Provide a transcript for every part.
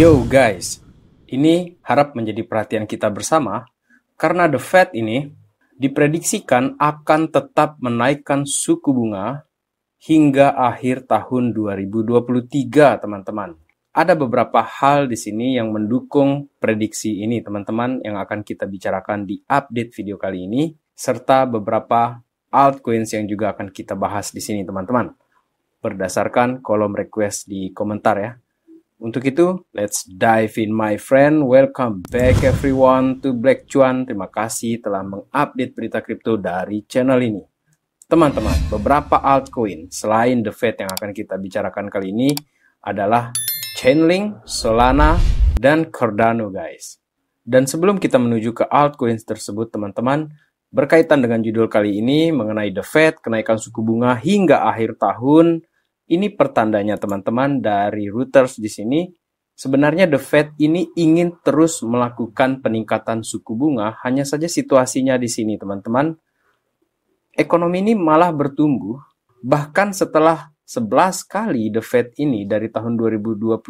Yo guys, ini harap menjadi perhatian kita bersama karena The Fed ini diprediksikan akan tetap menaikkan suku bunga hingga akhir tahun 2023, teman-teman. Ada beberapa hal di sini yang mendukung prediksi ini, teman-teman, yang akan kita bicarakan di update video kali ini, serta beberapa altcoins yang juga akan kita bahas di sini, teman-teman, berdasarkan kolom request di komentar ya. Untuk itu, let's dive in my friend. Welcome back everyone to Black Cuan. Terima kasih telah mengupdate berita kripto dari channel ini. Teman-teman, beberapa altcoin selain The Fed yang akan kita bicarakan kali ini adalah Chainlink, Solana, dan Cardano guys. Dan sebelum kita menuju ke altcoins tersebut teman-teman, berkaitan dengan judul kali ini mengenai The Fed, kenaikan suku bunga hingga akhir tahun. Ini pertandanya teman-teman dari Reuters di sini. Sebenarnya The Fed ini ingin terus melakukan peningkatan suku bunga, hanya saja situasinya di sini teman-teman. Ekonomi ini malah bertumbuh, bahkan setelah 11 kali The Fed ini dari tahun 2022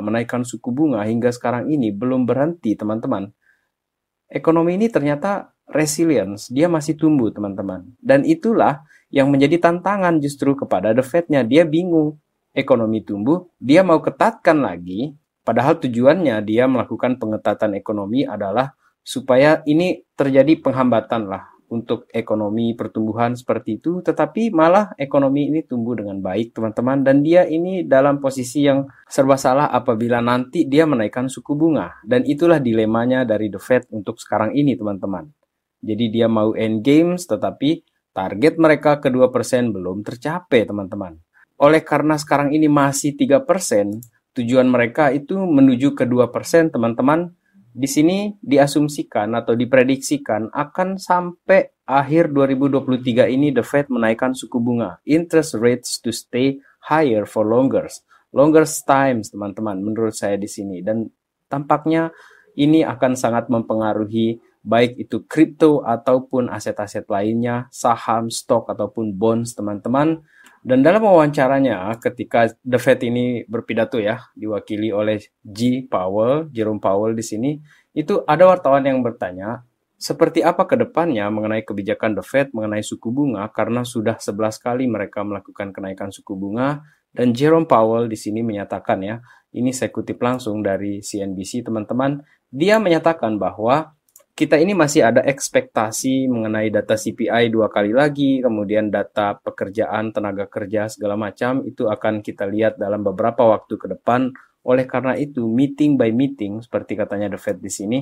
menaikkan suku bunga hingga sekarang ini belum berhenti teman-teman. Ekonomi ini ternyata resilience, dia masih tumbuh teman-teman. Dan itulah yang menjadi tantangan justru kepada The Fed-nya. Dia bingung, ekonomi tumbuh, dia mau ketatkan lagi, padahal tujuannya dia melakukan pengetatan ekonomi adalah supaya ini terjadi penghambatan lah untuk ekonomi pertumbuhan seperti itu, tetapi malah ekonomi ini tumbuh dengan baik teman-teman, dan dia ini dalam posisi yang serba salah apabila nanti dia menaikkan suku bunga, dan itulah dilemanya dari The Fed untuk sekarang ini teman-teman. Jadi dia mau end games tetapi target mereka ke 2% belum tercapai teman-teman. Oleh karena sekarang ini masih 3%, tujuan mereka itu menuju ke 2% teman-teman. Di sini diasumsikan atau diprediksikan akan sampai akhir 2023 ini The Fed menaikkan suku bunga. Interest rates to stay higher for longer times teman-teman menurut saya di sini. Dan tampaknya ini akan sangat mempengaruhi baik itu kripto ataupun aset-aset lainnya, saham, stok ataupun bonds teman-teman. Dan dalam wawancaranya ketika The Fed ini berpidato ya, diwakili oleh Jerome Powell di sini, itu ada wartawan yang bertanya, seperti apa ke depannya mengenai kebijakan The Fed mengenai suku bunga karena sudah 11 kali mereka melakukan kenaikan suku bunga. Dan Jerome Powell di sini menyatakan ya, ini saya kutip langsung dari CNBC teman-teman, dia menyatakan bahwa kita ini masih ada ekspektasi mengenai data CPI 2 kali lagi, kemudian data pekerjaan, tenaga kerja, segala macam, itu akan kita lihat dalam beberapa waktu ke depan. Oleh karena itu, meeting by meeting, seperti katanya The Fed di sini,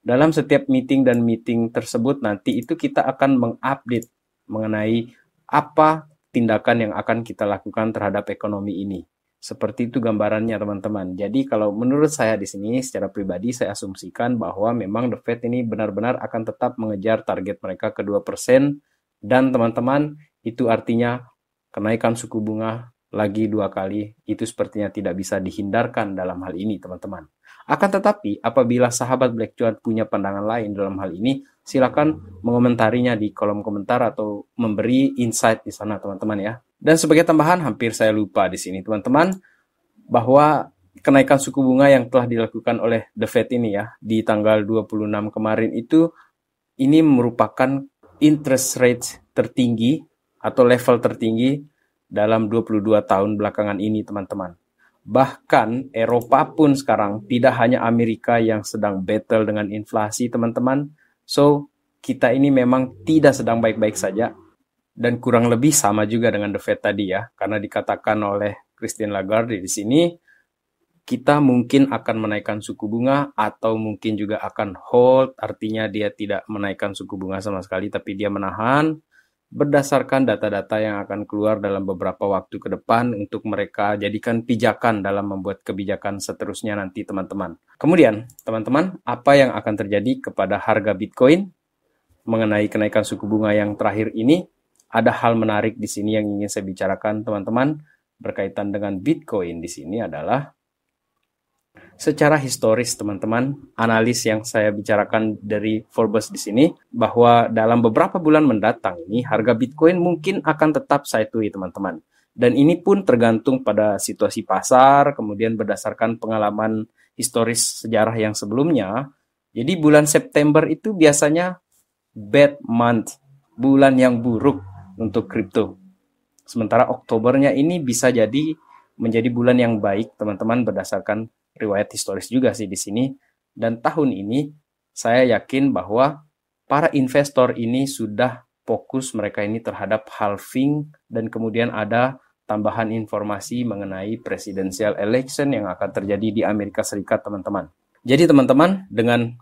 dalam setiap meeting dan meeting tersebut nanti itu kita akan mengupdate mengenai apa tindakan yang akan kita lakukan terhadap ekonomi ini. Seperti itu gambarannya teman-teman. Jadi kalau menurut saya di sini secara pribadi saya asumsikan bahwa memang The Fed ini benar-benar akan tetap mengejar target mereka ke 2%, dan teman-teman itu artinya kenaikan suku bunga lagi 2 kali itu sepertinya tidak bisa dihindarkan dalam hal ini teman-teman. Akan tetapi apabila sahabat Black Cuan punya pandangan lain dalam hal ini, silakan mengomentarinya di kolom komentar atau memberi insight di sana teman-teman ya. Dan sebagai tambahan, hampir saya lupa di sini teman-teman, bahwa kenaikan suku bunga yang telah dilakukan oleh The Fed ini ya, di tanggal 26 kemarin itu, ini merupakan interest rate tertinggi atau level tertinggi dalam 22 tahun belakangan ini teman-teman. Bahkan Eropa pun sekarang, tidak hanya Amerika yang sedang battle dengan inflasi teman-teman. So, kita ini memang tidak sedang baik-baik saja. Dan kurang lebih sama juga dengan The Fed tadi ya, karena dikatakan oleh Christine Lagarde di sini, kita mungkin akan menaikkan suku bunga atau mungkin juga akan hold, artinya dia tidak menaikkan suku bunga sama sekali, tapi dia menahan berdasarkan data-data yang akan keluar dalam beberapa waktu ke depan untuk mereka jadikan pijakan dalam membuat kebijakan seterusnya nanti teman-teman. Kemudian, teman-teman, apa yang akan terjadi kepada harga Bitcoin mengenai kenaikan suku bunga yang terakhir ini? Ada hal menarik di sini yang ingin saya bicarakan teman-teman berkaitan dengan Bitcoin di sini adalah secara historis teman-teman, analis yang saya bicarakan dari Forbes di sini bahwa dalam beberapa bulan mendatang ini harga Bitcoin mungkin akan tetap sideways teman-teman. Dan ini pun tergantung pada situasi pasar, kemudian berdasarkan pengalaman historis sejarah yang sebelumnya, jadi bulan September itu biasanya bad month, bulan yang buruk untuk kripto. Sementara Oktobernya ini bisa jadi menjadi bulan yang baik, teman-teman, berdasarkan riwayat historis juga sih di sini. Dan tahun ini saya yakin bahwa para investor ini sudah fokus mereka ini terhadap halving, dan kemudian ada tambahan informasi mengenai presidential election yang akan terjadi di Amerika Serikat, teman-teman. Jadi teman-teman, dengan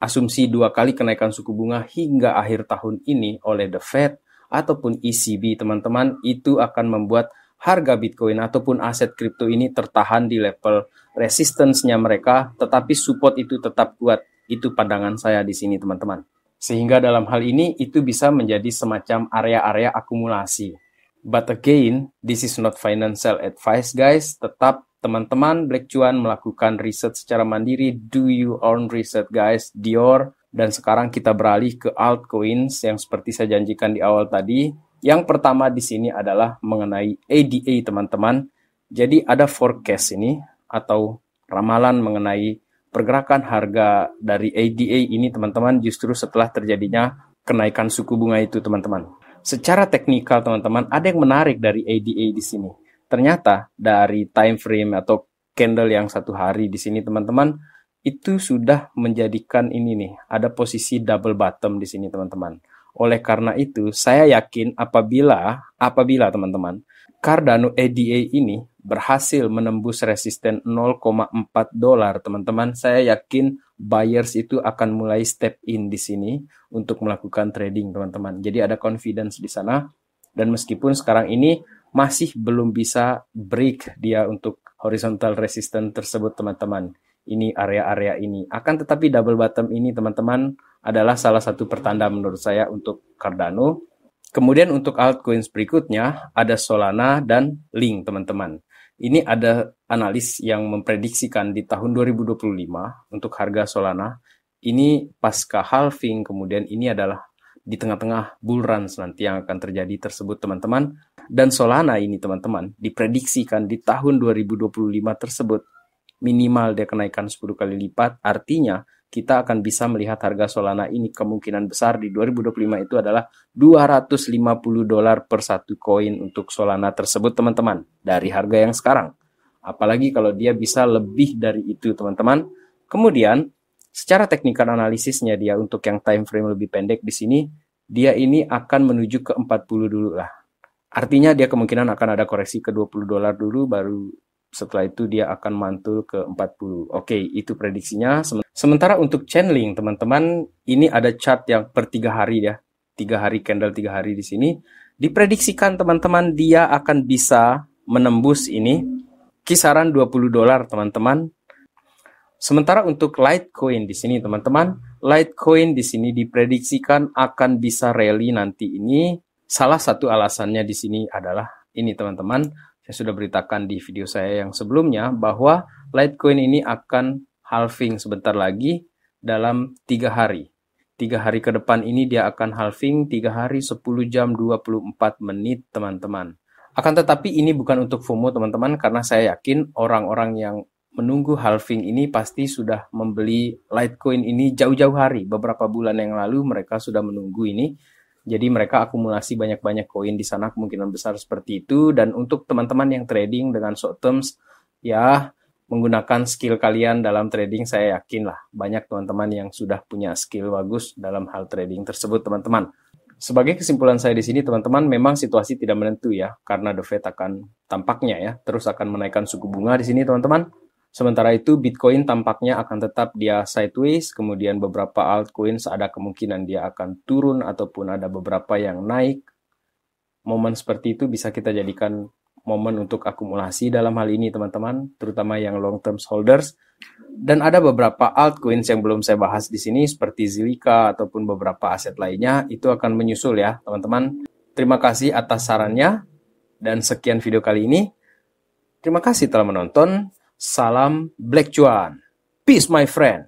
asumsi 2 kali kenaikan suku bunga hingga akhir tahun ini oleh The Fed ataupun ECB, teman-teman, itu akan membuat harga Bitcoin ataupun aset kripto ini tertahan di level resistance-nya mereka, tetapi support itu tetap kuat. Itu pandangan saya di sini, teman-teman. Sehingga dalam hal ini itu bisa menjadi semacam area-area akumulasi. But again, this is not financial advice, guys. Tetap teman-teman Black Cuan melakukan riset secara mandiri. Do your own research, guys. Dior. Dan sekarang kita beralih ke altcoins yang seperti saya janjikan di awal tadi. Yang pertama di sini adalah mengenai ADA, teman-teman. Jadi ada forecast ini atau ramalan mengenai pergerakan harga dari ADA ini, teman-teman, justru setelah terjadinya kenaikan suku bunga itu, teman-teman. Secara teknikal, teman-teman, ada yang menarik dari ADA di sini. Ternyata dari time frame atau candle yang 1 hari di sini, teman-teman, itu sudah menjadikan ini nih, ada posisi double bottom di sini, teman-teman. Oleh karena itu, saya yakin apabila teman-teman, Cardano ADA ini berhasil menembus resisten $0,4, teman-teman, saya yakin buyers itu akan mulai step in di sini untuk melakukan trading, teman-teman. Jadi ada confidence di sana, dan meskipun sekarang ini masih belum bisa break dia untuk horizontal resistance tersebut, teman-teman. Ini area-area ini. Akan tetapi double bottom ini, teman-teman, adalah salah satu pertanda menurut saya untuk Cardano. Kemudian untuk altcoins berikutnya ada Solana dan Link, teman-teman. Ini ada analis yang memprediksikan di tahun 2025 untuk harga Solana. Ini pasca halving, kemudian ini adalah di tengah-tengah bull run nanti yang akan terjadi tersebut, teman-teman. Dan Solana ini, teman-teman, diprediksikan di tahun 2025 tersebut minimal dia kenaikan 10 kali lipat. Artinya kita akan bisa melihat harga Solana ini kemungkinan besar di 2025 itu adalah $250 per satu koin untuk Solana tersebut, teman-teman, dari harga yang sekarang. Apalagi kalau dia bisa lebih dari itu, teman-teman. Kemudian secara teknikal analisisnya dia untuk yang time frame lebih pendek di sini, dia ini akan menuju ke 40 dulu lah. Artinya dia kemungkinan akan ada koreksi ke $20 dulu, baru setelah itu dia akan mantul ke 40. Oke, itu prediksinya. Sementara untuk Chainlink, teman-teman, ini ada chart yang per 3 hari ya. 3 hari candle 3 hari di sini. Diprediksikan, teman-teman, dia akan bisa menembus ini kisaran $20, teman-teman. Sementara untuk Litecoin di sini, teman-teman, Litecoin di sini diprediksikan akan bisa rally nanti ini. Salah satu alasannya di sini adalah ini, teman-teman. Saya sudah beritakan di video saya yang sebelumnya bahwa Litecoin ini akan halving sebentar lagi dalam 3 hari. 3 hari ke depan ini dia akan halving 3 hari 10 jam 24 menit, teman-teman. Akan tetapi ini bukan untuk FOMO, teman-teman, karena saya yakin orang-orang yang menunggu halving ini pasti sudah membeli Litecoin ini jauh-jauh hari. Beberapa bulan yang lalu mereka sudah menunggu ini. Jadi mereka akumulasi banyak-banyak koin di sana, kemungkinan besar seperti itu. Dan untuk teman-teman yang trading dengan short terms, ya menggunakan skill kalian dalam trading, saya yakin lah banyak teman-teman yang sudah punya skill bagus dalam hal trading tersebut, teman-teman. Sebagai kesimpulan saya di sini, teman-teman, memang situasi tidak menentu ya, karena The Fed akan tampaknya ya terus akan menaikkan suku bunga di sini, teman-teman. Sementara itu Bitcoin tampaknya akan tetap dia sideways, kemudian beberapa altcoins ada kemungkinan dia akan turun ataupun ada beberapa yang naik. Momen seperti itu bisa kita jadikan momen untuk akumulasi dalam hal ini, teman-teman, terutama yang long term holders. Dan ada beberapa altcoins yang belum saya bahas di sini seperti Zilliqa ataupun beberapa aset lainnya, itu akan menyusul ya, teman-teman. Terima kasih atas sarannya dan sekian video kali ini. Terima kasih telah menonton. Salam Black Cuan. Peace, my friend.